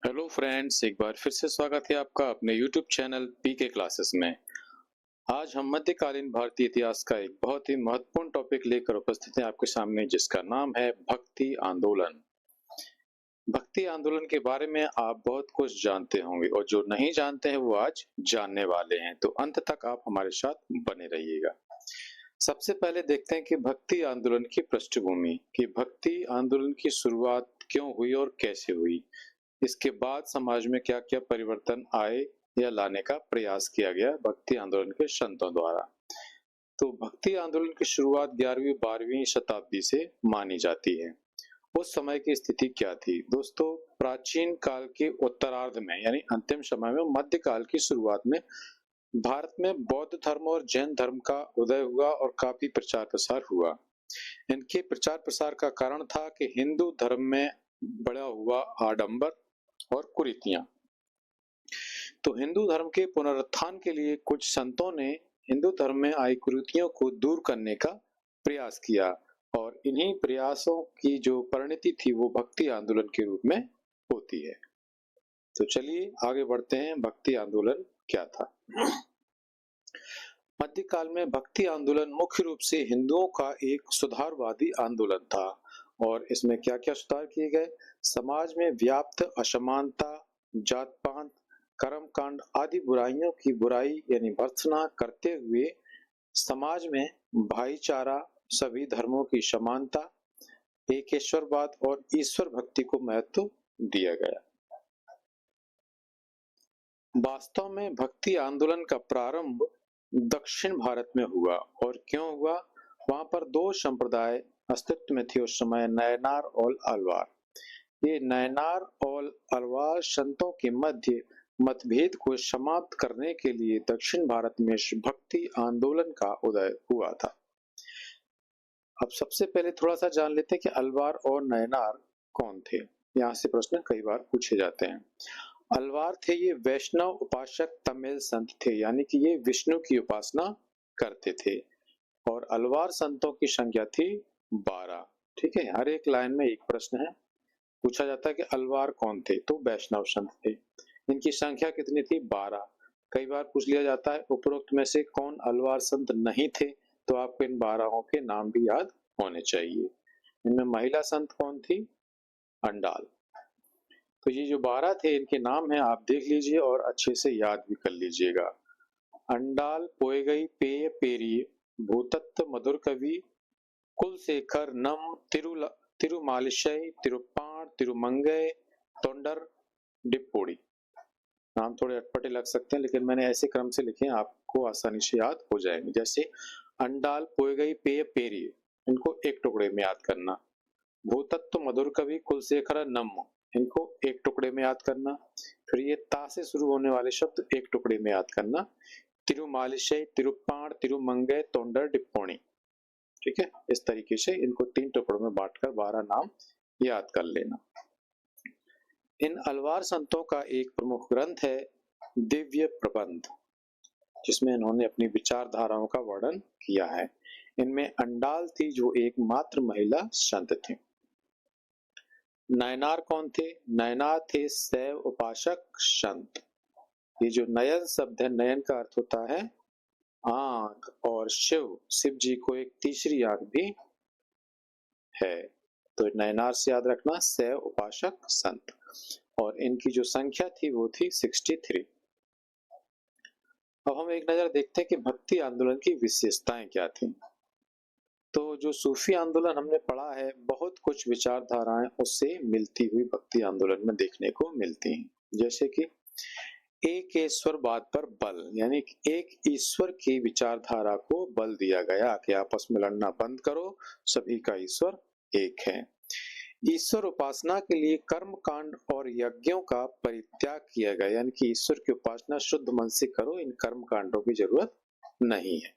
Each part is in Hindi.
हेलो फ्रेंड्स, एक बार फिर से स्वागत है आपका अपने यूट्यूब चैनल पीके क्लासेस में। आज हम मध्यकालीन भारतीय इतिहास का एक बहुत ही महत्वपूर्ण टॉपिक लेकर उपस्थित हैं आपके सामने, जिसका नाम है भक्ति आंदोलन। भक्ति आंदोलन के बारे में आप बहुत कुछ जानते होंगे और जो नहीं जानते हैं वो आज जानने वाले हैं, तो अंत तक आप हमारे साथ बने रहिएगा। सबसे पहले देखते हैं कि भक्ति आंदोलन की पृष्ठभूमि, कि भक्ति आंदोलन की शुरुआत क्यों हुई और कैसे हुई। इसके बाद समाज में क्या क्या परिवर्तन आए या लाने का प्रयास किया गया भक्ति आंदोलन के संतों द्वारा। तो भक्ति आंदोलन की शुरुआत 11वीं-12वीं शताब्दी से मानी जाती है। उस समय की स्थिति क्या थी दोस्तों? प्राचीन काल के उत्तरार्ध में यानी अंतिम समय में, मध्यकाल की शुरुआत में भारत में बौद्ध धर्म और जैन धर्म का उदय हुआ और काफी प्रचार प्रसार हुआ। इनके प्रचार प्रसार का कारण था कि हिंदू धर्म में बढ़ा हुआ आडंबर और कुरीतियां। तो हिंदू धर्म के पुनरुत्थान के लिए कुछ संतों ने हिंदू धर्म में आई कुरीतियों को दूर करने का प्रयास किया और इन्हीं प्रयासों की जो परिणति थी वो भक्ति आंदोलन के रूप में होती है। तो चलिए आगे बढ़ते हैं, भक्ति आंदोलन क्या था। मध्यकाल में भक्ति आंदोलन मुख्य रूप से हिंदुओं का एक सुधारवादी आंदोलन था और इसमें क्या क्या सुधार किए गए? समाज में व्याप्त असमानता, जात पात, कर्म कांड आदि बुराइयों की बुराई यानी भर्त्सना करते हुए समाज में भाईचारा, सभी धर्मों की समानता, एकेश्वरवाद और ईश्वर भक्ति को महत्व दिया गया। वास्तव में भक्ति आंदोलन का प्रारंभ दक्षिण भारत में हुआ। और क्यों हुआ? वहां पर दो संप्रदाय अस्तित्व में थे उस समय, नयनार और अलवार। ये नयनार और अलवार संतों के मध्य मतभेद को समाप्त करने के लिए दक्षिण भारत में भक्ति आंदोलन का उदय हुआ था। अब सबसे पहले थोड़ा सा जान लेते हैं कि अलवार और नयनार कौन थे। यहाँ से प्रश्न कई बार पूछे जाते हैं। अलवार थे ये वैष्णव उपासक तमिल संत थे, यानी कि ये विष्णु की उपासना करते थे। और अलवार संतों की संख्या थी 12। ठीक है, हर एक लाइन में एक प्रश्न है, पूछा जाता है कि अलवार कौन थे, तो वैष्णव संत थे। इनकी संख्या कितनी थी? 12। कई बार पूछ लिया जाता है उपरोक्त में से कौन अलवार संत नहीं थे, तो आपको इन 12 के नाम भी याद होने चाहिए। इनमें महिला संत कौन थी? अंडाल। तो ये जो 12 थे इनके नाम हैं, आप देख लीजिए और अच्छे से याद भी कर लीजिएगा। अंडाल, पोएगई, पेय, पेरिय, भूतत्व, मधुर कवि, कुलशेखर, नम, तिरुमालिशय, तिरुप्पाण, तिरुमंगय, तोंडर, डिप्पोड़ी। नाम थोड़े अटपटे लग सकते हैं लेकिन मैंने ऐसे क्रम से लिखे हैं, आपको आसानी से याद हो जाएंगे। जैसे अंडाल, पोएगई, पेय, पेरिय, इनको एक टुकड़े में याद करना। भूतत्व, मधुर कवि, कुलशेखर, नम, इनको एक टुकड़े में याद करना। फिर ये ता से शुरू होने वाले शब्द एक टुकड़े में याद करना। तिरुमालिशय, तिरुप्पाण, तिरुमंगय, तोंडर, डिप्पोणी। ठीक है, इस तरीके से इनको 3 टुकड़ों में बांटकर 12 नाम याद कर लेना। इन अलवार संतों का एक प्रमुख ग्रंथ है दिव्य प्रबंध, जिसमें इन्होंने अपनी विचारधाराओं का वर्णन किया है। इनमें अंडाल थी जो एकमात्र महिला संत थी। नयनार कौन थे? नयनार थे शैव उपासक संत। ये जो नयन शब्द है, नयन का अर्थ होता है आंख, और शिव जी को एक तीसरी आंख भी है, तो नयनार से याद रखना शैव उपासक संत। और इनकी जो संख्या थी वो थी 63। अब हम एक नजर देखते हैं कि भक्ति आंदोलन की विशेषताएं क्या थी। तो जो सूफी आंदोलन हमने पढ़ा है, बहुत कुछ विचारधाराएं उससे मिलती हुई भक्ति आंदोलन में देखने को मिलती हैं। जैसे कि एक ईश्वरवाद पर बल, यानी एक ईश्वर की विचारधारा को बल दिया गया कि आपस में लड़ना बंद करो, सभी का ईश्वर एक है। ईश्वर उपासना के लिए कर्म कांड और यज्ञों का परित्याग किया गया, यानी कि ईश्वर की उपासना शुद्ध मन से करो, इन कर्म कांडों की जरूरत नहीं है।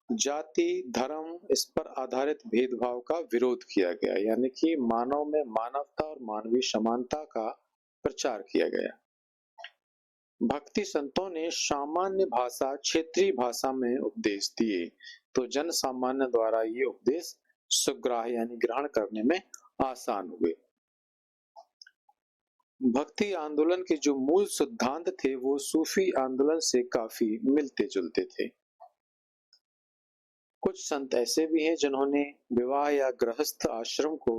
जाति, धर्म, इस पर आधारित भेदभाव का विरोध किया गया, यानी कि मानव में मानवता और मानवीय समानता का प्रचार किया गया। भक्ति संतों ने सामान्य भाषा, क्षेत्रीय भाषा में उपदेश दिए, तो जन सामान्य द्वारा ये उपदेश सुग्राह्य यानी ग्रहण करने में आसान हुए। भक्ति आंदोलन के जो मूल सिद्धांत थे वो सूफी आंदोलन से काफी मिलते जुलते थे। कुछ संत ऐसे भी हैं जिन्होंने विवाह या गृहस्थ आश्रम को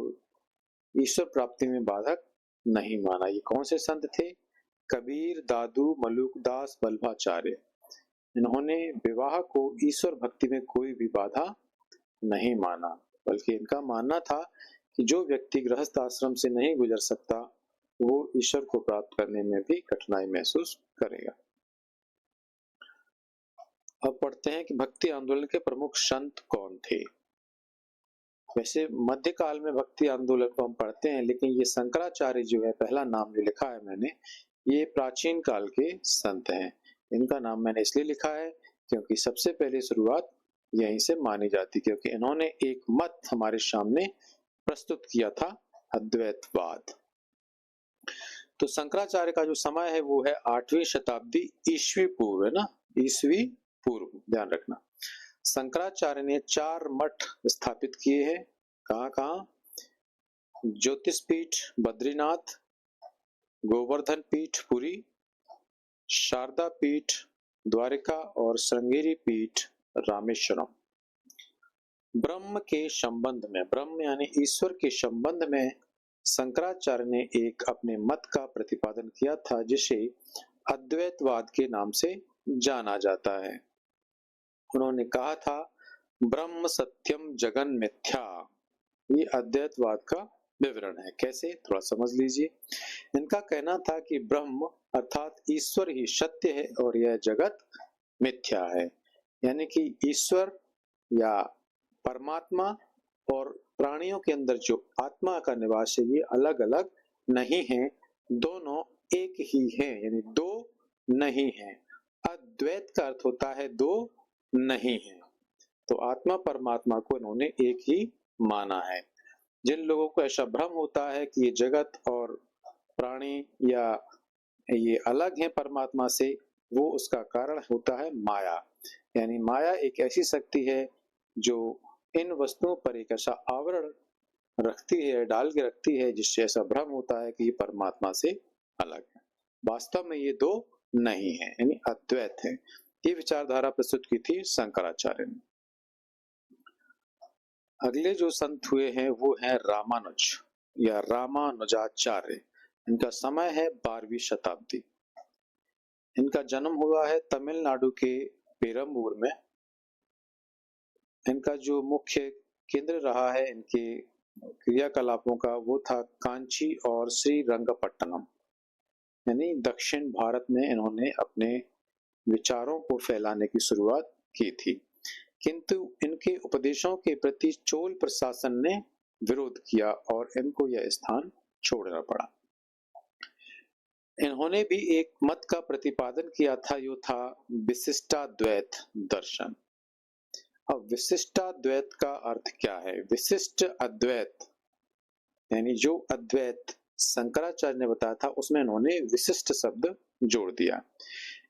ईश्वर प्राप्ति में बाधक नहीं माना। ये कौन से संत थे? कबीर, दादू, मलुकदास, वल्लभाचार्य। इन्होंने विवाह को ईश्वर भक्ति में कोई भी बाधा नहीं माना, बल्कि इनका मानना था कि जो व्यक्ति गृहस्थ आश्रम से नहीं गुजर सकता वो ईश्वर को प्राप्त करने में भी कठिनाई महसूस करेगा। अब पढ़ते हैं कि भक्ति आंदोलन के प्रमुख संत कौन थे। वैसे मध्यकाल में भक्ति आंदोलन को हम पढ़ते हैं, लेकिन ये शंकराचार्य जो है, पहला नाम जो लिखा है मैंने, ये प्राचीन काल के संत हैं। इनका नाम मैंने इसलिए लिखा है क्योंकि सबसे पहले शुरुआत यहीं से मानी जाती, क्योंकि इन्होंने एक मत हमारे सामने प्रस्तुत किया था, अद्वैतवाद। तो शंकराचार्य का जो समय है वो है 8वीं शताब्दी ईस्वी पूर्व, है ना, ईस्वी पूर्व, ध्यान रखना। शंकराचार्य ने 4 मठ स्थापित किए हैं। कहाँ कहाँ? ज्योतिष पीठ बद्रीनाथ, गोवर्धन पीठ पुरी, शारदा पीठ द्वारिका और श्रृंगेरी पीठ रामेश्वरम। ब्रह्म के संबंध में, ब्रह्म यानी ईश्वर के संबंध में शंकराचार्य ने एक अपने मत का प्रतिपादन किया था, जिसे अद्वैतवाद के नाम से जाना जाता है। उन्होंने कहा था ब्रह्म सत्यम जगन मिथ्या। ये अद्वैतवाद का विवरण है। कैसे? थोड़ा समझ लीजिए। इनका कहना था कि ब्रह्म अर्थात ईश्वर ही सत्य है और यह जगत मिथ्या है। यानी कि ईश्वर या परमात्मा और प्राणियों के अंदर जो आत्मा का निवास है ये अलग अलग नहीं है, दोनों एक ही हैं, यानी दो नहीं है। अद्वैत का अर्थ होता है दो नहीं है। तो आत्मा परमात्मा को इन्होंने एक ही माना है। जिन लोगों को ऐसा भ्रम होता है कि ये जगत और प्राणी या ये अलग हैं परमात्मा से, वो उसका कारण होता है माया। यानी माया एक ऐसी शक्ति है जो इन वस्तुओं पर एक ऐसा आवरण रखती है, डाल के रखती है, जिससे ऐसा भ्रम होता है कि ये परमात्मा से अलग है। वास्तव में ये दो नहीं है, यानी अद्वैत है। ये विचारधारा प्रस्तुत की थी शंकराचार्य ने। अगले जो संत हुए हैं वो है रामानुज या रामानुजाचार्य। इनका समय है 12वीं शताब्दी। इनका जन्म हुआ है तमिलनाडु के पेरम्बूर में। इनका जो मुख्य केंद्र रहा है इनके क्रियाकलापों का वो था कांची और श्रीरंगपट्टनम, यानी दक्षिण भारत में इन्होंने अपने विचारों को फैलाने की शुरुआत की थी। किंतु इनके उपदेशों के प्रति चोल प्रशासन ने विरोध किया और इनको यह स्थान छोड़ना पड़ा। इन्होंने भी एक मत का प्रतिपादन किया था, जो था विशिष्टाद्वैत दर्शन। अब विशिष्टाद्वैत का अर्थ क्या है? विशिष्ट अद्वैत यानी जो अद्वैत शंकराचार्य ने बताया था उसमें इन्होंने विशिष्ट शब्द जोड़ दिया।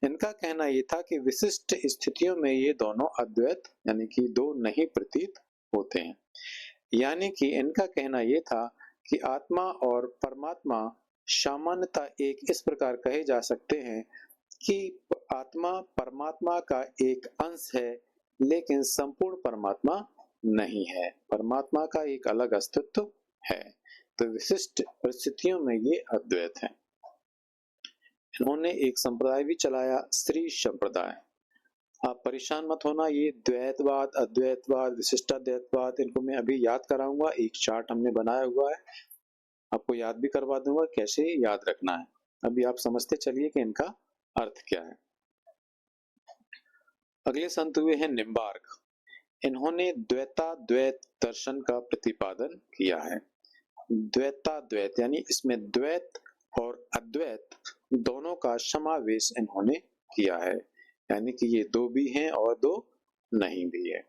इनका कहना यह था कि विशिष्ट स्थितियों में ये दोनों अद्वैत यानी कि दो नहीं प्रतीत होते हैं। यानी कि इनका कहना यह था कि आत्मा और परमात्मा सामान्यतः एक इस प्रकार कहे जा सकते हैं कि आत्मा परमात्मा का एक अंश है, लेकिन संपूर्ण परमात्मा नहीं है। परमात्मा का एक अलग अस्तित्व है। तो विशिष्ट परिस्थितियों में ये अद्वैत है। इन्होंने एक संप्रदाय भी चलाया, श्री संप्रदाय। आप परेशान मत होना, ये द्वैतवाद, अद्वैतवाद, विशिष्टाद्वैतवाद, इनको मैं अभी याद कराऊंगा। एक चार्ट हमने बनाया हुआ है, आपको याद भी करवा दूंगा कैसे याद रखना है। अभी आप समझते चलिए कि इनका अर्थ क्या है। अगले संत हुए हैं निम्बार्क। इन्होंने द्वैताद्वैत दर्शन का प्रतिपादन किया है। द्वैताद्वैत यानी इसमें द्वैत और अद्वैत दोनों का समावेश इन्होंने किया है, यानी कि ये दो भी हैं और दो नहीं भी है।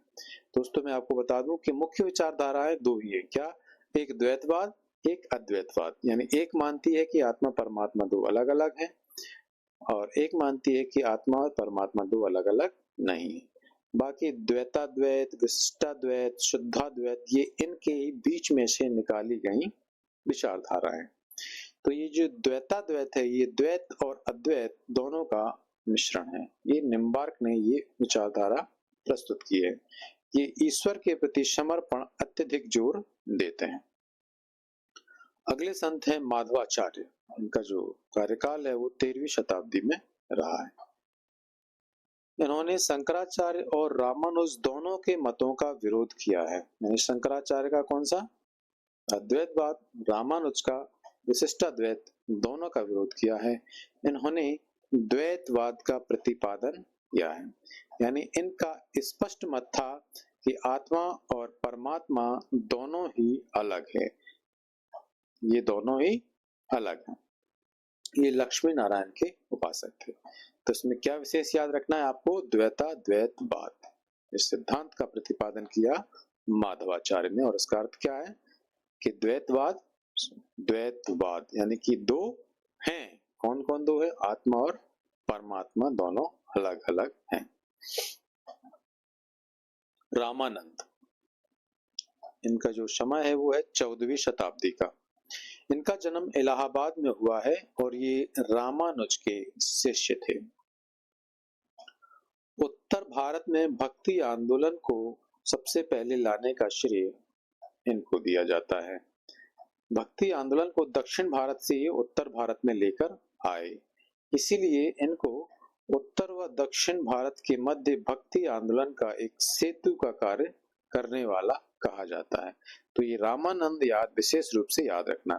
दोस्तों मैं आपको बता दूं कि मुख्य विचारधाराएं दो ही है। क्या? एक द्वैतवाद, एक अद्वैतवाद। यानी एक मानती है कि आत्मा परमात्मा दो अलग अलग हैं और एक मानती है कि आत्मा और परमात्मा दो अलग अलग नहीं है। बाकी द्वैताद्वैत, विशिष्टाद्वैत, शुद्धाद्वैत ये इनके बीच में से निकाली गई विचारधाराएं। तो ये जो द्वैताद्वैत है, ये द्वैत और अद्वैत दोनों का मिश्रण है। ये निम्बार्क ने ये विचारधारा प्रस्तुत की है। ये ईश्वर के प्रति समर्पण अत्यधिक जोर देते हैं। अगले संत हैं माधवाचार्य। इनका जो कार्यकाल है वो 13वीं शताब्दी में रहा है। इन्होंने शंकराचार्य और रामानुज दोनों के मतों का विरोध किया है। यानी शंकराचार्य का कौन सा अद्वैतवाद, रामानुज का विशिष्टाद्वैत, दोनों का विरोध किया है। इन्होंने द्वैतवाद का प्रतिपादन किया है। यानी इनका स्पष्ट मत था कि आत्मा और परमात्मा दोनों ही अलग है, ये दोनों ही अलग हैं। ये लक्ष्मी नारायण के उपासक थे। तो इसमें क्या विशेष याद रखना है आपको, द्वैताद्वैतवाद, इस सिद्धांत का प्रतिपादन किया माधवाचार्य ने। और इसका अर्थ क्या है कि द्वैतवाद, द्वैतवाद यानी कि दो हैं। कौन कौन दो है, आत्मा और परमात्मा दोनों अलग अलग हैं। रामानंद, इनका जो समय है वो है 14वीं शताब्दी का। इनका जन्म इलाहाबाद में हुआ है और ये रामानुज के शिष्य थे। उत्तर भारत में भक्ति आंदोलन को सबसे पहले लाने का श्रेय इनको दिया जाता है। भक्ति आंदोलन को दक्षिण भारत से ये उत्तर भारत में लेकर आए, इसीलिए इनको उत्तर व दक्षिण भारत के मध्य भक्ति आंदोलन का एक सेतु का कार्य करने वाला कहा जाता है। तो ये रामानंद याद विशेष रूप से याद रखना,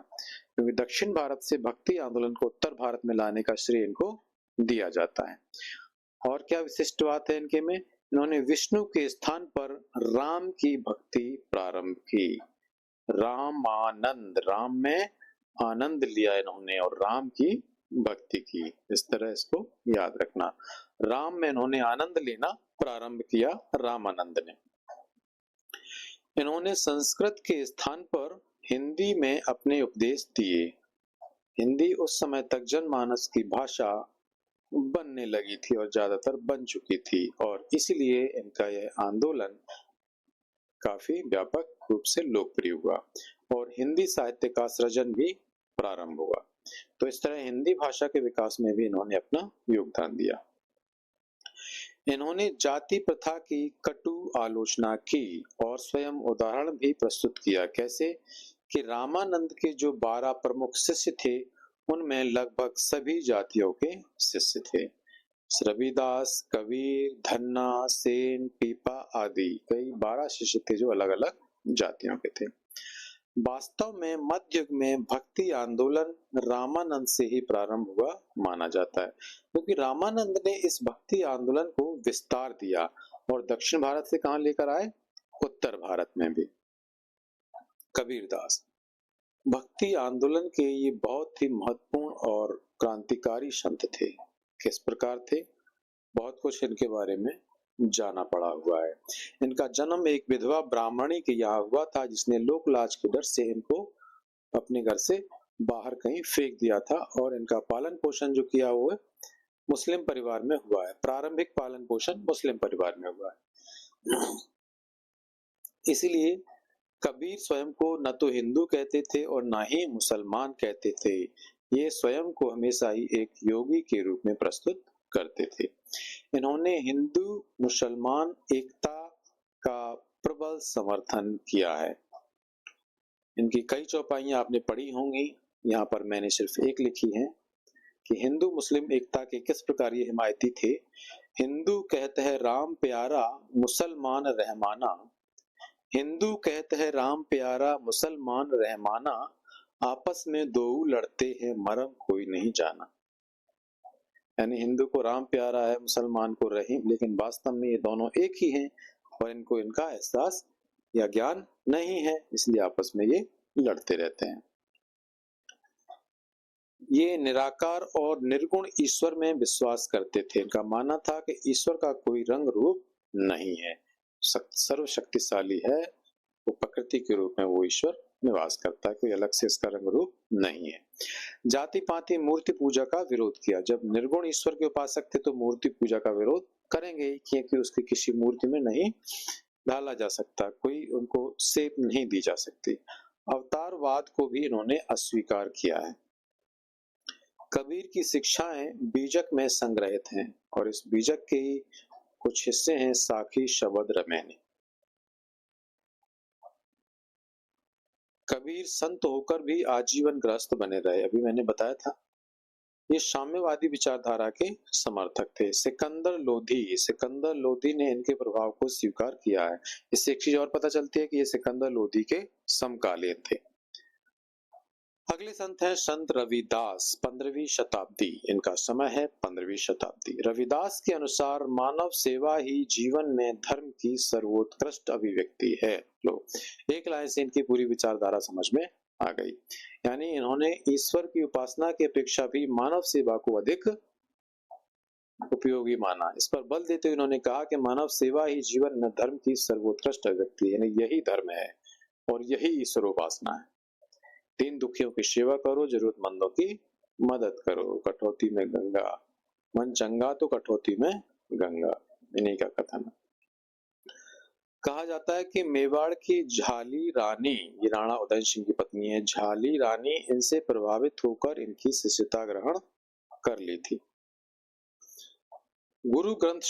क्योंकि दक्षिण भारत से भक्ति आंदोलन को उत्तर भारत में लाने का श्रेय इनको दिया जाता है। और क्या विशिष्ट बात है इनके में, इन्होंने विष्णु के स्थान पर राम की भक्ति प्रारंभ की। रामानंद, राम में आनंद लिया इन्होंने और राम की भक्ति की। इस तरह इसको याद रखना, राम में इन्होंने आनंद लेना प्रारंभ किया रामानंद ने। इन्होंने संस्कृत के स्थान पर हिंदी में अपने उपदेश दिए। हिंदी उस समय तक जनमानस की भाषा बनने लगी थी और ज्यादातर बन चुकी थी, और इसलिए इनका यह आंदोलन काफी व्यापक रूप से लोकप्रिय हुआ और हिंदी साहित्य का सृजन भी प्रारंभ हुआ। तो इस तरह हिंदी भाषा के विकास में भी इन्होंने अपना योगदान दिया। इन्होंने जाति प्रथा की कटु आलोचना की और स्वयं उदाहरण भी प्रस्तुत किया। कैसे कि रामानंद के जो 12 प्रमुख शिष्य थे उनमें लगभग सभी जातियों के शिष्य थे। रविदास, कबीर, धन्ना, सेन, पीपा आदि कई 12 शिष्य थे जो अलग अलग जातियों के थे। वास्तव में मध्य युग में भक्ति आंदोलन रामानंद से ही प्रारंभ हुआ माना जाता है, क्योंकि रामानंद ने इस भक्ति आंदोलन को विस्तार दिया और दक्षिण भारत से कहां लेकर आए, उत्तर भारत में भी। कबीरदास भक्ति आंदोलन के ये बहुत ही महत्वपूर्ण और क्रांतिकारी संत थे। किस प्रकार थे, बहुत कुछ इनके बारे में जाना पड़ा हुआ है। इनका जन्म एक विधवा ब्राह्मणी के यहाँ हुआ था, जिसने लोक लाज के डर से इनको अपने घर से बाहर कहीं फेंक दिया था, और इनका पालन पोषण जो किया वो मुस्लिम परिवार में हुआ है। प्रारंभिक पालन पोषण मुस्लिम परिवार में हुआ है। इसीलिए कबीर स्वयं को न तो हिंदू कहते थे और न ही मुसलमान कहते थे। ये स्वयं को हमेशा ही एक योगी के रूप में प्रस्तुत करते थे। इन्होंने हिंदू मुसलमान एकता का प्रबल समर्थन किया है। इनकी कई चौपाइयां आपने पढ़ी होंगी, यहाँ पर मैंने सिर्फ एक लिखी है कि हिंदू मुस्लिम एकता के किस प्रकार ये हिमायती थे। हिंदू कहते हैं राम प्यारा, मुसलमान रहमाना। हिंदू कहते हैं राम प्यारा, मुसलमान रहमाना। आपस में दो लड़ते हैं, मरम कोई नहीं जाना। यानी हिंदू को राम प्यारा है, मुसलमान को रहीम, लेकिन वास्तव में ये दोनों एक ही हैं और इनको इनका एहसास या ज्ञान नहीं है, इसलिए आपस में ये लड़ते रहते हैं। ये निराकार और निर्गुण ईश्वर में विश्वास करते थे। इनका मानना था कि ईश्वर का कोई रंग रूप नहीं है, सर्वशक्तिशाली है, वो प्रकृति के रूप में वो ईश्वर निवास करता है, कोई अलग से इसका रंग रूप नहीं है। जाति पाति मूर्ति पूजा का विरोध किया। जब निर्गुण ईश्वर के उपासक थे तो मूर्ति पूजा का विरोध करेंगे, क्योंकि उसकी किसी मूर्ति में नहीं ढाला जा सकता, कोई उनको सेप नहीं दी जा सकती। अवतारवाद को भी इन्होंने अस्वीकार किया है। कबीर की शिक्षाएं बीजक में संग्रहित हैं और इस बीजक के ही कुछ हिस्से हैं साखी शब्द रमैनी। कबीर संत होकर भी आजीवन गृहस्थ बने रहे, अभी मैंने बताया था। ये साम्यवादी विचारधारा के समर्थक थे। सिकंदर लोधी ने इनके प्रभाव को स्वीकार किया है। इससे एक चीज और पता चलती है कि ये सिकंदर लोधी के समकालीन थे। अगले संत हैं संत रविदास, 15वीं शताब्दी। इनका समय है 15वीं शताब्दी। रविदास के अनुसार मानव सेवा ही जीवन में धर्म की सर्वोत्कृष्ट अभिव्यक्ति है। लो, एक लाइन से इनकी पूरी विचारधारा समझ में आ गई। यानी इन्होंने ईश्वर की उपासना की अपेक्षा भी मानव सेवा को अधिक उपयोगी माना। इस पर बल देते हुए इन्होंने कहा कि मानव सेवा ही जीवन में धर्म की सर्वोत्कृष्ट अभिव्यक्ति है, यानी यही धर्म है और यही ईश्वर उपासना है। दीन दुखियों की सेवा करो, जरूरतमंदों की मदद करो, कठौती में गंगा, मन चंगा तो कठौती में गंगा, इन्हीं का कथन है। कहा जाता है कि मेवाड़ की झाली रानी, ये राणा उदय सिंह की पत्नी है, झाली रानी इनसे प्रभावित होकर इनकी शिष्यता ग्रहण कर ली थी। गुरु ग्रंथ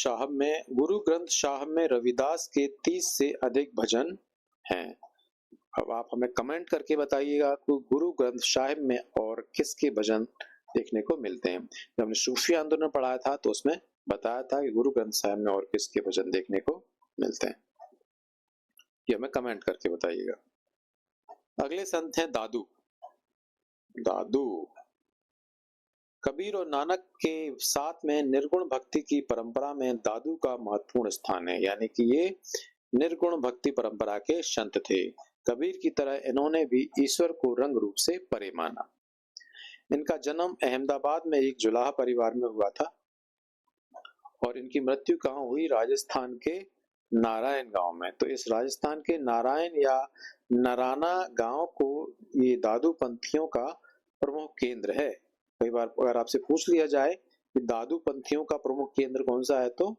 साहब में रविदास के 30 से अधिक भजन हैं। अब आप हमें कमेंट करके बताइएगा कि गुरु ग्रंथ साहिब में और किसके भजन देखने को मिलते हैं। जब हमने सूफी आंदोलन पढ़ाया था तो उसमें बताया था कि गुरु ग्रंथ साहिब में और किसके भजन देखने को मिलते हैं, ये हमें कमेंट करके बताइएगा। अगले संत हैं दादू। कबीर और नानक के साथ में निर्गुण भक्ति की परंपरा में दादू का महत्वपूर्ण स्थान है, यानी कि ये निर्गुण भक्ति परंपरा के संत थे। कबीर की तरह इन्होंने भी ईश्वर को रंग रूप से परे माना। इनका जन्म अहमदाबाद में एक जुलाहा परिवार में हुआ था और इनकी मृत्यु कहाँ हुई? राजस्थान के नारायण गांव में। तो इस राजस्थान के नारायण या नराना गांव को ये दादू पंथियों का प्रमुख केंद्र है। कई बार अगर आपसे पूछ लिया जाए कि दादू पंथियों का प्रमुख केंद्र कौन सा है तो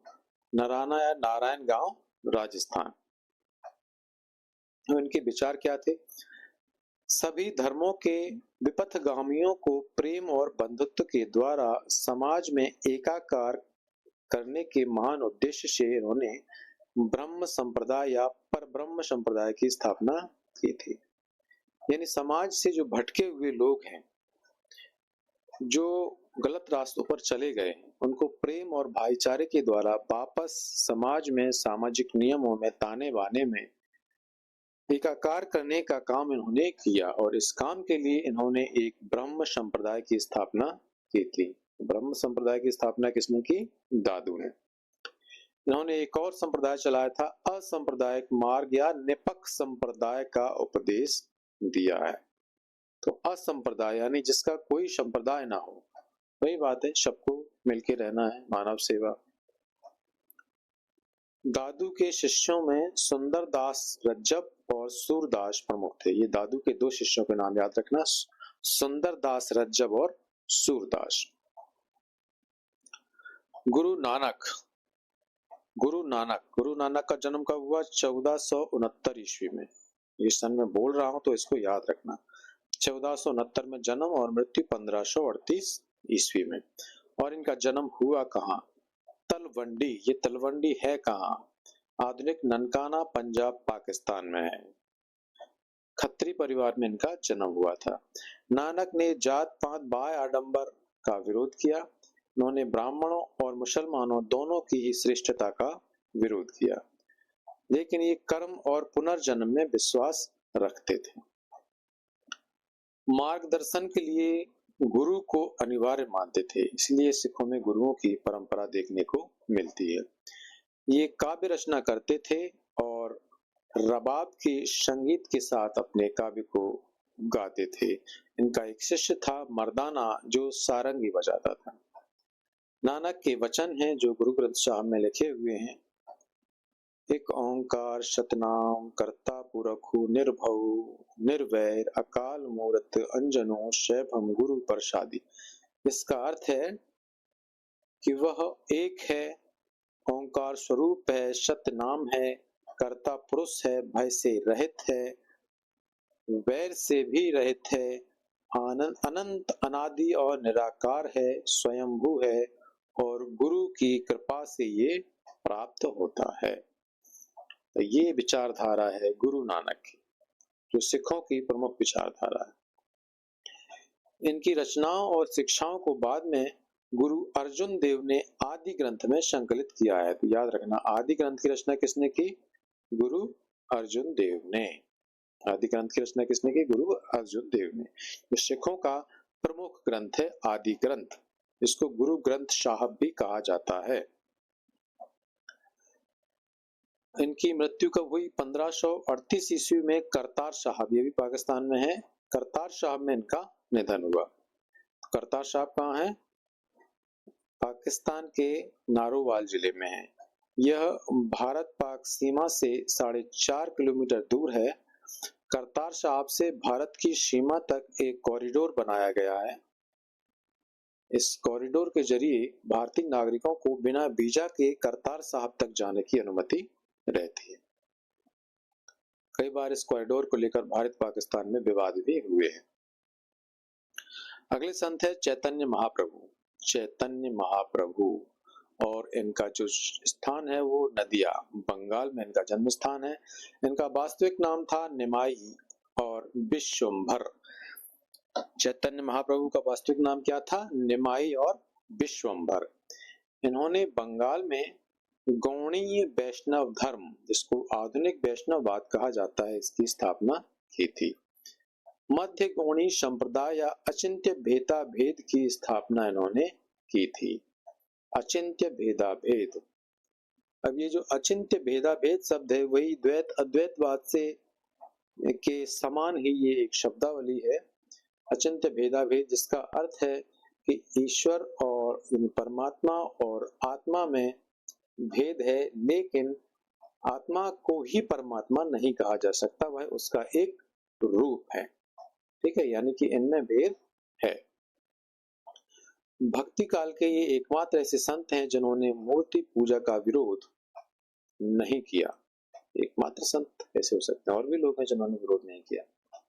नराना या नारायण गांव, राजस्थान। तो इनके विचार क्या थे? सभी धर्मों के विपथगामियों को प्रेम और बंधुत्व के द्वारा समाज में एकाकार करने के महान उद्देश्य से इन्होंने ब्रह्म संप्रदाय या परब्रह्म संप्रदाय की स्थापना की थी। यानी समाज से जो भटके हुए लोग हैं, जो गलत रास्तों पर चले गए हैं, उनको प्रेम और भाईचारे के द्वारा वापस समाज में सामाजिक नियमों में ताने बाने में एकाकार करने का काम इन्होंने किया और इस काम के लिए इन्होंने एक ब्रह्म संप्रदाय की स्थापना की थी। ब्रह्म संप्रदाय की स्थापना किसने की? दादू ने। इन्होंने एक और संप्रदाय चलाया था, असंप्रदायिक मार्ग या निपक संप्रदाय का उपदेश दिया है। तो असंप्रदाय यानी जिसका कोई संप्रदाय ना हो, वही बात है, सबको मिलके रहना है, मानव सेवा। दादू के शिष्यों में सुंदरदास रज्जब और सूरदास प्रमुख थे। ये दादू के दो शिष्यों के नाम याद रखना, सुंदरदास रज्जब और सूरदास। गुरु नानक का जन्म कब हुआ? 1469 ईस्वी में। ये सन में बोल रहा हूं तो इसको याद रखना। 1469 में जन्म और मृत्यु 1538 ईस्वी में। और इनका जन्म हुआ कहाँ? तलवंडी। ये तलवंडी है कहाँ? आधुनिक ननकाना, पंजाब, पाकिस्तान में है। खत्री परिवार में इनका जन्म हुआ था। नानक ने जात पात बाय आडंबर का विरोध किया। उन्होंने ब्राह्मणों और मुसलमानों दोनों की ही श्रेष्ठता का विरोध किया, लेकिन ये कर्म और पुनर्जन्म में विश्वास रखते थे। मार्गदर्शन के लिए गुरु को अनिवार्य मानते थे, इसलिए सिखों में गुरुओं की परंपरा देखने को मिलती है। ये काव्य रचना करते थे और रबाब के संगीत के साथ अपने काव्य को गाते थे। इनका एक शिष्य था मर्दाना, जो सारंगी बजाता था। नानक के वचन हैं जो गुरु ग्रंथ साहब में लिखे हुए हैं। एक ओंकार सतनाम करता पुरखु निर्भव निर्वैर अकाल मूर्त अंजनो शैभम गुरु प्रसादी। इसका अर्थ है कि वह एक है, ओंकार स्वरूप है, सत्य नाम है, कर्ता पुरुष है, भय से रहित है, वैर से भी रहित है, आनंद अनंत अनादि और निराकार है, स्वयंभू है और गुरु की कृपा से ये प्राप्त होता है। तो ये विचारधारा है गुरु नानक की, जो सिखों की प्रमुख विचारधारा है। इनकी रचनाओं और शिक्षाओं को बाद में गुरु अर्जुन देव ने आदि ग्रंथ में संकलित किया है। तो याद रखना, आदि ग्रंथ की रचना किसने की? गुरु अर्जुन देव ने। आदि ग्रंथ की रचना किसने की? गुरु अर्जुन देव ने। तो सिखों का प्रमुख ग्रंथ है आदि ग्रंथ, इसको गुरु ग्रंथ साहब भी कहा जाता है। इनकी मृत्यु कब हुई? 1538 ईस्वी में करतार साहब, ये भी पाकिस्तान में है, करतार साहब में इनका निधन हुआ। करतार साहब कहाँ है? पाकिस्तान के नारोवाल जिले में है। यह भारत पाक सीमा से 4.5 किलोमीटर दूर है। करतार साहब से भारत की सीमा तक एक कॉरिडोर बनाया गया है। इस कॉरिडोर के जरिए भारतीय नागरिकों को बिना वीजा के करतार साहब तक जाने की अनुमति रहती है। कई बार इस कॉरिडोर को लेकर भारत पाकिस्तान में विवाद भी हुए हैं। अगले संत है चैतन्य महाप्रभु। चैतन्य महाप्रभु, और इनका जो स्थान है वो नदिया, बंगाल में इनका जन्म स्थान है। इनका वास्तविक नाम था निमाई और विश्वम्भर। चैतन्य महाप्रभु का वास्तविक नाम क्या था? निमाई और विश्वम्भर। इन्होंने बंगाल में गौड़ीय वैष्णव धर्म, जिसको आधुनिक वैष्णववाद कहा जाता है, इसकी स्थापना की थी। मध्य गौड़ी संप्रदाय या अचिंत्य भेदा भेद की स्थापना इन्होंने की थी। अचिंत्य भेदा भेद, अब ये जो अचिंत्य भेदा भेद शब्द है वही द्वैत अद्वैतवाद से के समान ही ये एक शब्दावली है। अचिंत्य भेदा भेद, जिसका अर्थ है कि ईश्वर और परमात्मा और आत्मा में भेद है, लेकिन आत्मा को ही परमात्मा नहीं कहा जा सकता, वह उसका एक रूप है। ठीक है, यानी कि इनमें भेद है। भक्ति काल के ये एकमात्र ऐसे संत हैं जिन्होंने मूर्ति पूजा का विरोध नहीं किया। एकमात्र संत कैसे हो सकते हैं? और भी लोग हैं जिन्होंने विरोध नहीं किया।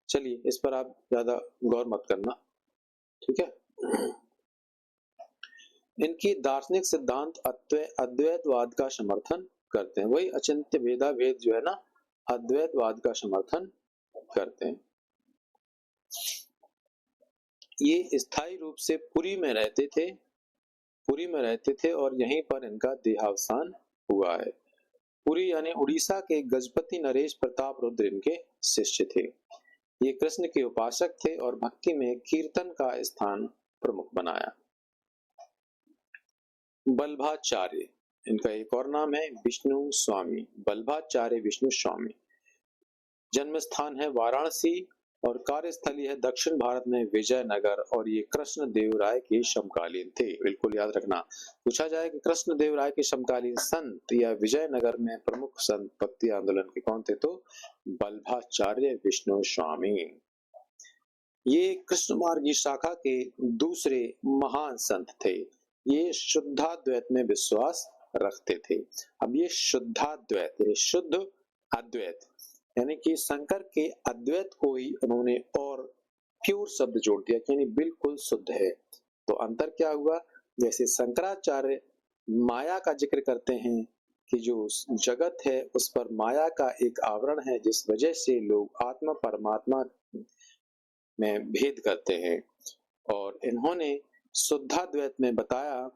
चलिए, इस पर आप ज्यादा गौर मत करना, ठीक है। इनकी दार्शनिक सिद्धांत अद्वैतवाद का समर्थन करते हैं। वही अचिंत्य भेदा भेद जो है ना, अद्वैतवाद का समर्थन करते हैं। ये स्थायी रूप से पुरी में रहते थे और यहीं पर इनका देहावसान हुआ है। पुरी यानी उड़ीसा के गजपति नरेश प्रताप रुद्र इनके शिष्य थे। ये कृष्ण के उपासक थे और भक्ति में कीर्तन का स्थान प्रमुख बनाया। बल्भाचार्य, इनका एक और नाम है विष्णु स्वामी। बल्भाचार्य विष्णु स्वामी, जन्म स्थान है वाराणसी और कार्यस्थली है दक्षिण भारत में विजयनगर, और ये कृष्ण देव राय के समकालीन थे। बिल्कुल याद रखना, पूछा जाए कि कृष्ण देव राय के समकालीन संत या विजयनगर में प्रमुख संत भक्ति आंदोलन के कौन थे? तो बल्भाचार्य विष्णु स्वामी। ये कृष्ण मार्गी शाखा के दूसरे महान संत थे। ये शुद्धाद्वैत में विश्वास रखते थे। अब ये शुद्धाद्वैत, ये शुद्ध अद्वैत, यानी कि शंकर के अद्वैत को ही उन्होंने और प्योर शब्द जोड़ दिया, यानी बिल्कुल शुद्ध है। तो अंतर क्या हुआ? जैसे शंकराचार्य माया का जिक्र करते हैं कि जो जगत है उस पर माया का एक आवरण है, जिस वजह से लोग आत्मा परमात्मा में भेद करते हैं, और इन्होंने शुद्धाद्वैत में बताया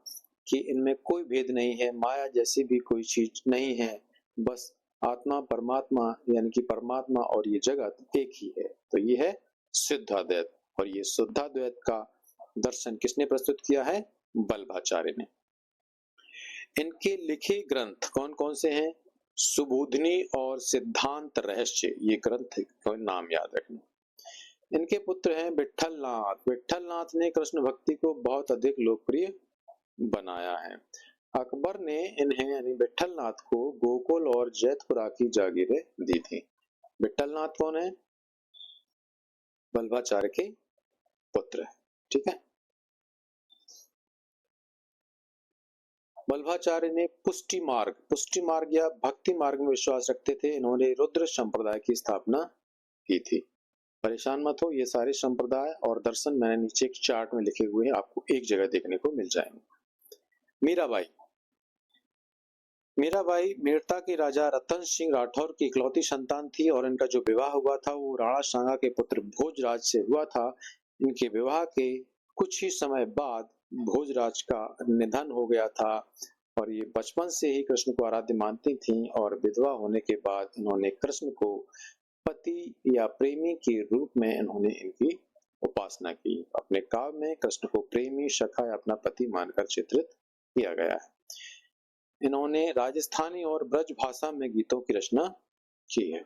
कि इनमें कोई भेद नहीं है, माया जैसी भी कोई चीज नहीं है, बस आत्मा परमात्मा यानी कि परमात्मा और ये जगत एक ही है। तो ये है शुद्धाद्वैत, और ये शुद्धाद्वैत का दर्शन किसने प्रस्तुत किया है? बल्भाचार्य ने। इनके लिखे ग्रंथ कौन कौन से हैं? सुबोधनी और सिद्धांत रहस्य, ये ग्रंथ का नाम याद रखना। इनके पुत्र हैं विट्ठलनाथ। विट्ठलनाथ ने कृष्ण भक्ति को बहुत अधिक लोकप्रिय बनाया है। अकबर ने इन्हें यानी विट्ठलनाथ को गोकुल और जैतपुरा की जागीरें दी थी। विट्ठलनाथ कौन है? बल्भाचार्य के पुत्र है, ठीक है। बल्भाचार्य ने पुष्टि मार्ग या भक्ति मार्ग में विश्वास रखते थे। इन्होंने रुद्र संप्रदाय की स्थापना की थी। परेशान मत हो, ये सारे संप्रदाय और दर्शन मैंने नीचे एक चार्ट में लिखे हुए हैं, आपको एक जगह देखने को मिल जाएंगे। मीराबाई। मीराबाई मेड़ता के राजा रतन सिंह राठौर की इकलौती संतान थी और इनका जो विवाह हुआ था वो राणा सांगा के पुत्र भोजराज से हुआ था। इनके विवाह के कुछ ही समय बाद भोजराज का निधन हो गया था और ये बचपन से ही कृष्ण को आराध्य मानती थीं और विधवा होने के बाद इन्होंने कृष्ण को पति या प्रेमी के रूप में इन्होंने इनकी उपासना की। अपने काव्य में कृष्ण को प्रेमी, सखा या अपना पति मानकर चित्रित किया गया है। इन्होंने राजस्थानी और ब्रज भाषा में गीतों की रचना की है।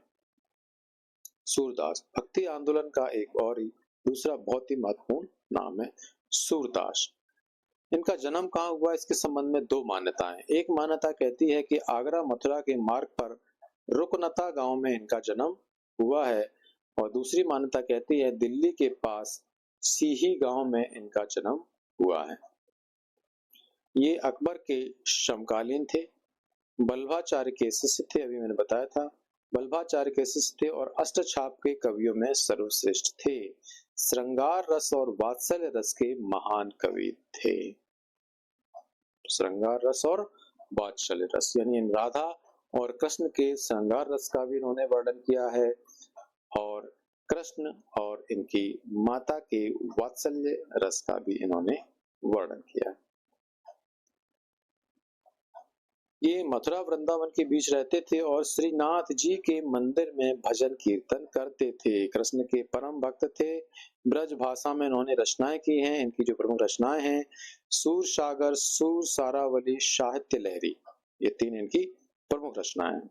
सूरदास भक्ति आंदोलन का एक और ही दूसरा बहुत ही महत्वपूर्ण नाम है सूरदास। इनका जन्म कहाँ हुआ, इसके संबंध में दो मान्यताएं। एक मान्यता कहती है कि आगरा मथुरा के मार्ग पर रुकनता गांव में इनका जन्म हुआ है और दूसरी मान्यता कहती है दिल्ली के पास सीही गांव में इनका जन्म हुआ है। ये अकबर के समकालीन थे, बल्लभाचार्य के शिष्य थे, अभी मैंने बताया था। बल्लभाचार्य के शिष्य थे और अष्टछाप के कवियों में सर्वश्रेष्ठ थे। श्रृंगार रस और वात्सल्य रस के महान कवि थे। श्रृंगार रस और वात्सल्य रस यानी राधा और कृष्ण के श्रृंगार रस का भी इन्होंने वर्णन किया है और कृष्ण और इनकी माता के वात्सल्य रस का भी इन्होंने वर्णन किया। ये मथुरा वृंदावन के बीच रहते थे और श्रीनाथ जी के मंदिर में भजन कीर्तन करते थे। कृष्ण के परम भक्त थे। ब्रज भाषा में इन्होंने रचनाएं की हैं। इनकी जो प्रमुख रचनाएं हैं सूर सागर, सूर सारावली, साहित्य लहरी, ये तीन इनकी प्रमुख रचनाएं हैं।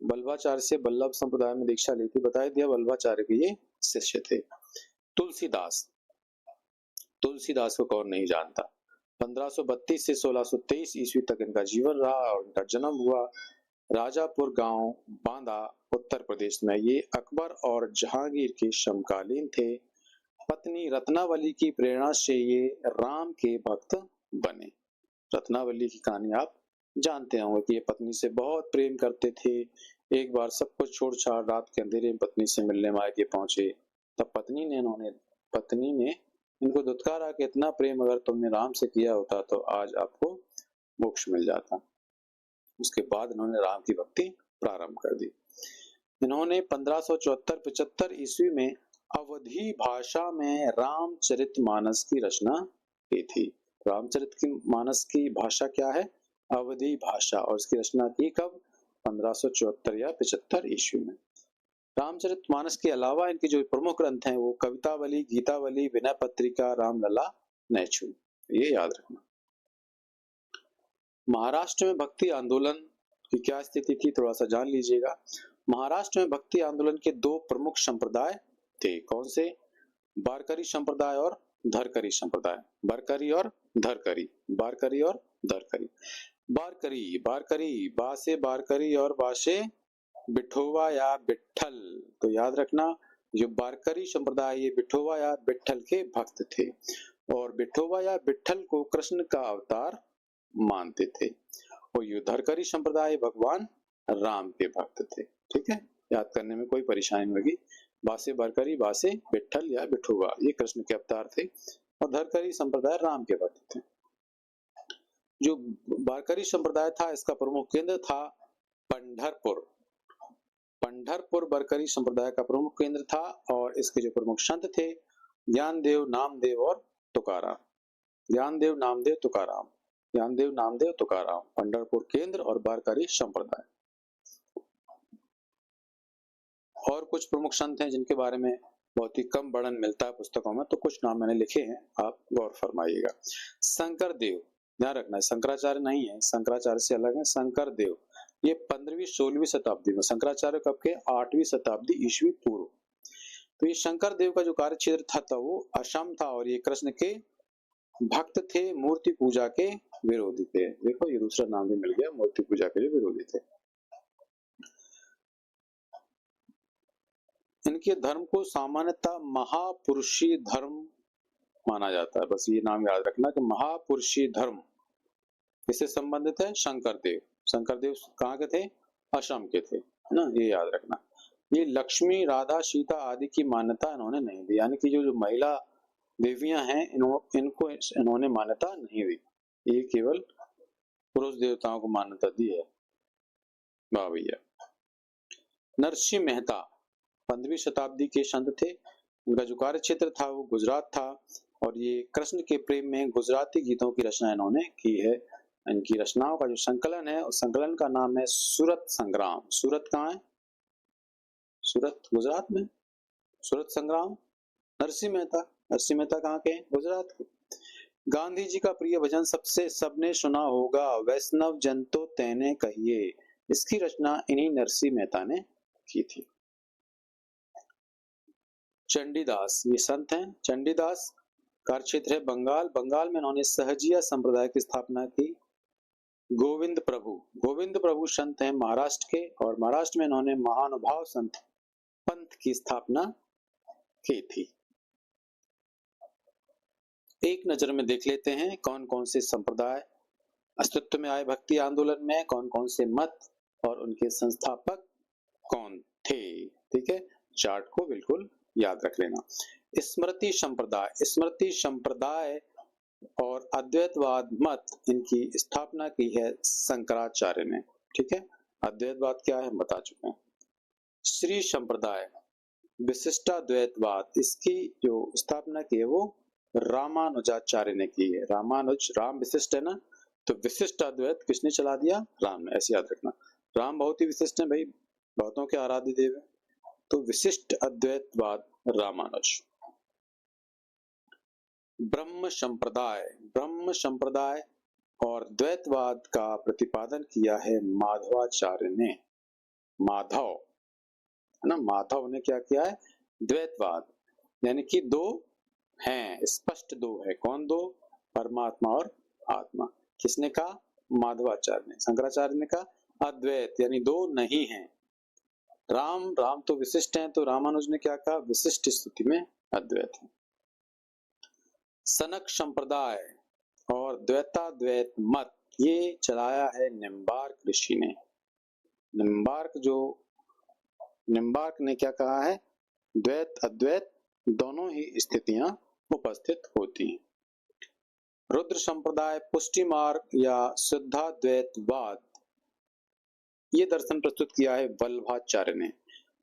बल्लभाचार्य से बल्लभ संप्रदाय में दीक्षा ली थी, बताया दिया। बल्लभाचार्य के ये शिष्य थे। तुलसीदास, तुलसीदास को कौन नहीं जानता। 1532 से 1623 ईस्वी तक इनका जीवन रहा और इनका जन्म हुआ राजापुर गांव, बांदा, उत्तर प्रदेश में। ये अकबर और जहांगीर के समकालीन थे। पत्नी रत्नावली की प्रेरणा से ये राम के भक्त बने। रत्नावली की कहानी आप जानते होंगे कि ये पत्नी से बहुत प्रेम करते थे। एक बार सब कुछ छोड़ छाड़ रात के अंधेरे में पत्नी से मिलने मायके पहुंचे, तब पत्नी ने इनको दुत्कारा कि इतना प्रेम अगर तुमने राम से किया होता तो आज आपको मोक्ष मिल जाता। उसके बाद इन्होंने राम की भक्ति प्रारंभ कर दी। इन्होंने 1574-75 ईस्वी में अवधी भाषा में रामचरितमानस की रचना की थी। रामचरितमानस की भाषा क्या है? अवधी भाषा। और इसकी रचना की कब? 1574 या 75 ईस्वी में। रामचरितमानस के अलावा इनके जो प्रमुख ग्रंथ हैं वो कवितावली, गीतावली, विनय पत्रिका, रामलला, नैछू, ये याद रखना। महाराष्ट्र में भक्ति आंदोलन की क्या स्थिति थी, थोड़ा सा जान लीजिएगा। महाराष्ट्र में भक्ति आंदोलन के दो प्रमुख संप्रदाय थे। कौन से? बारकरी संप्रदाय और धरकरी संप्रदाय। बारकरी और धरकरी, बारकरी और धरकरी। बारकरी, बारकरी, बा से बारकरी और बा से बिठोवा या विट्ठल। तो याद रखना, जो बारकरी संप्रदाय ये बिठोवा या विट्ठल के भक्त थे और बिठोवा या विट्ठल को कृष्ण का अवतार मानते थे और ये धरकरी संप्रदाय भगवान राम के भक्त थे। ठीक है, याद करने में कोई परेशानी नहीं होगी। बासे बारकरी, बासे विट्ठल या बिठोवा, ये कृष्ण के अवतार थे और धरकरी संप्रदाय राम के भक्त थे। जो बारकरी संप्रदाय था इसका प्रमुख केंद्र था पंढरपुर। पंढरपुर बरकरी संप्रदाय का प्रमुख केंद्र था और इसके जो प्रमुख संत थे ज्ञानदेव, नामदेव और तुकाराम। ज्ञानदेव, नामदेव, तुकाराम, ज्ञानदेव, नामदेव, तुकाराम, पंढरपुर केंद्र और बारकरी संप्रदाय। और कुछ प्रमुख संत हैं जिनके बारे में बहुत ही कम वर्णन मिलता है पुस्तकों में, तो कुछ नाम मैंने लिखे हैं, आप गौर फरमाइएगा। शंकर देव, ध्यान रखना, शंकराचार्य नहीं है, शंकराचार्य से अलग है। शंकर देव ये 15वीं-16वीं शताब्दी में, शंकराचार्य कब के? 8वीं शताब्दी ईस्वी पूर्व। तो ये शंकर देव का जो कार्य क्षेत्र था वो असम था और ये कृष्ण के भक्त थे, मूर्ति पूजा के विरोधी थे। देखो ये दूसरा नाम भी मिल गया, मूर्ति पूजा के विरोधी थे। इनके धर्म को सामान्यतः महापुरुषी धर्म माना जाता है। बस ये नाम याद रखना कि महापुरुषी धर्म किससे संबंधित है? शंकर देव। शंकर देव कहाँ के थे? असम के थे, है ना, ये याद रखना। ये लक्ष्मी, राधा, सीता आदि की मान्यता इन्होंने नहीं दी, यानी कि जो महिला देवियां हैं इनको इन्होंने मान्यता नहीं दी, ये केवल पुरुष देवताओं को मान्यता दी है। वाह भैया। नरसिंह मेहता 15वीं शताब्दी के संत थे। उनका जो कार्य क्षेत्र था वो गुजरात था और ये कृष्ण के प्रेम में गुजराती गीतों की रचना इन्होंने की है। इनकी रचनाओं का जो संकलन है उस संकलन का नाम है सूरत संग्राम। सूरत कहाँ है? सूरत गुजरात में। सूरत संग्राम नरसिंह मेहता। नरसिंह मेहता कहाँ के हैं? गुजरात के। गांधी जी का प्रिय भजन सबने सुना होगा, वैष्णव जन तो तेने कहिए। इसकी रचना इन्हीं नरसिंह मेहता ने की थी। चंडीदास, ये संत हैं। चंडीदास कार्यक्षेत्र है बंगाल। बंगाल में इन्होंने सहजिया संप्रदाय की स्थापना की। गोविंद प्रभु संत हैं महाराष्ट्र के और महाराष्ट्र में इन्होंने महानुभाव संत पंथ की स्थापना की थी। एक नजर में देख लेते हैं कौन कौन से संप्रदाय अस्तित्व में आए भक्ति आंदोलन में, कौन कौन से मत और उनके संस्थापक कौन थे। ठीक है, चार्ट को बिल्कुल याद रख लेना। स्मृति संप्रदाय और अद्वैतवाद मत, इनकी स्थापना की है शंकराचार्य ने। ठीक है, अद्वैतवाद क्या है बता चुके हैं। श्री संप्रदाय विशिष्टाद्वैतवाद, इसकी जो स्थापना की है वो रामानुजाचार्य ने की है। रामानुज, राम विशिष्ट है ना, तो विशिष्ट अद्वैत किसने चला दिया? राम ने। ऐसे याद रखना, राम बहुत ही विशिष्ट है भाई, बहुतों के आराध्य देव है, तो विशिष्ट अद्वैतवाद रामानुज। ब्रह्म संप्रदाय और द्वैतवाद का प्रतिपादन किया है माधवाचार्य ने। माधव है ना, माधव ने क्या किया है? द्वैतवाद, यानी कि दो हैं, स्पष्ट दो है। कौन दो? परमात्मा और आत्मा। किसने कहा? माधवाचार्य ने। शंकराचार्य ने कहा अद्वैत, यानी दो नहीं है। राम तो विशिष्ट हैं, तो रामानुज ने क्या कहा? विशिष्ट स्थिति में अद्वैत है। सनक संप्रदाय और द्वैताद्वैत मत, ये चलाया है निम्बार्क ऋषि ने। निम्बार्क ने क्या कहा है? द्वैत अद्वैत दोनों ही स्थितियां उपस्थित होती हैं। रुद्र संप्रदाय पुष्टि मार्ग या शुद्धाद्वैतवाद, ये दर्शन प्रस्तुत किया है वल्लभाचार्य ने।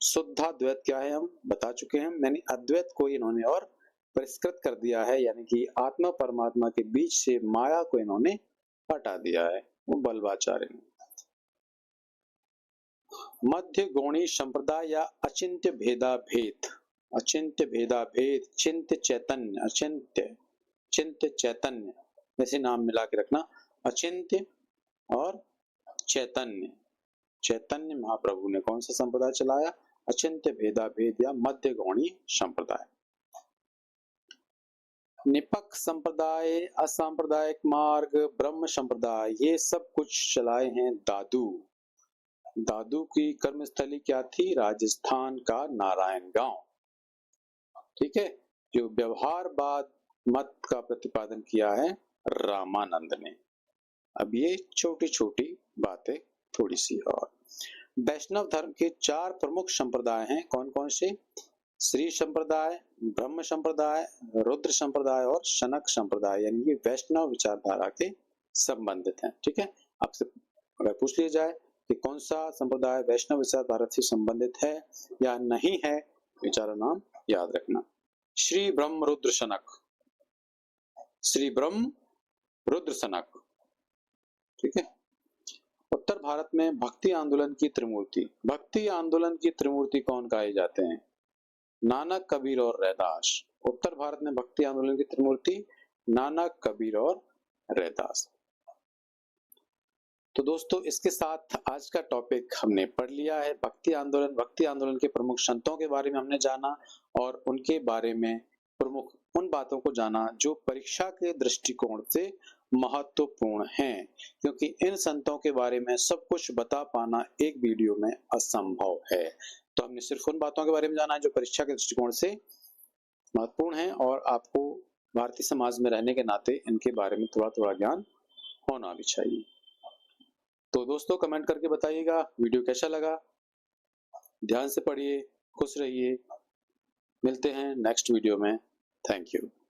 शुद्धाद्वैत क्या है हम बता चुके हैं, यानी अद्वैत को इन्होंने और परिष्कृत कर दिया है, यानी कि आत्मा परमात्मा के बीच से माया को इन्होंने हटा दिया है, वो वल्लभाचार्य ने। मध्य गौणी संप्रदाय या अचिंत्य भेदाभेद, चिंत्य चैतन्य ऐसे नाम मिला के रखना। अचिंत्य और चैतन्य महाप्रभु ने कौन सा संप्रदाय चलाया? अचिंत्य भेदाभेद या मध्य गौणी संप्रदाय। निपक संप्रदाय, असांप्रदायिक मार्ग, ब्रह्म संप्रदाय, ये सब कुछ चलाए हैं दादू की कर्मस्थली क्या थी? राजस्थान का नारायण गांव। ठीक है, जो व्यवहारवाद मत का प्रतिपादन किया है रामानंद ने। अब ये छोटी छोटी बातें थोड़ी सी और। वैष्णव धर्म के 4 प्रमुख संप्रदाय हैं, कौन कौन से? श्री संप्रदाय, ब्रह्म संप्रदाय, रुद्र संप्रदाय और शनक संप्रदाय, यानी ये वैष्णव विचारधारा के संबंधित हैं। ठीक है, आपसे अगर पूछ लिया जाए कि कौन सा संप्रदाय वैष्णव विचारधारा से संबंधित है या नहीं है, विचारा नाम याद रखना। श्री ब्रह्म रुद्र शनक। ठीक है। उत्तर भारत में भक्ति आंदोलन की त्रिमूर्ति कौन कहे जाते हैं? नानक, कबीर और रैदास। उत्तर भारत में भक्ति आंदोलन की त्रिमूर्ति नानक, कबीर और रैदास। तो दोस्तों, इसके साथ आज का टॉपिक हमने पढ़ लिया है। भक्ति आंदोलन के प्रमुख संतों के बारे में हमने जाना और उनके बारे में प्रमुख उन बातों को जाना जो परीक्षा के दृष्टिकोण से महत्वपूर्ण हैं, क्योंकि इन संतों के बारे में सब कुछ बता पाना एक वीडियो में असंभव है। तो हमने सिर्फ उन बातों के बारे में जाना है जो परीक्षा के दृष्टिकोण से महत्वपूर्ण है और आपको भारतीय समाज में रहने के नाते इनके बारे में थोड़ा थोड़ा ज्ञान होना भी चाहिए। तो दोस्तों, कमेंट करके बताइएगा वीडियो कैसा लगा। ध्यान से पढ़िए, खुश रहिए। मिलते हैं नेक्स्ट वीडियो में। Thank you.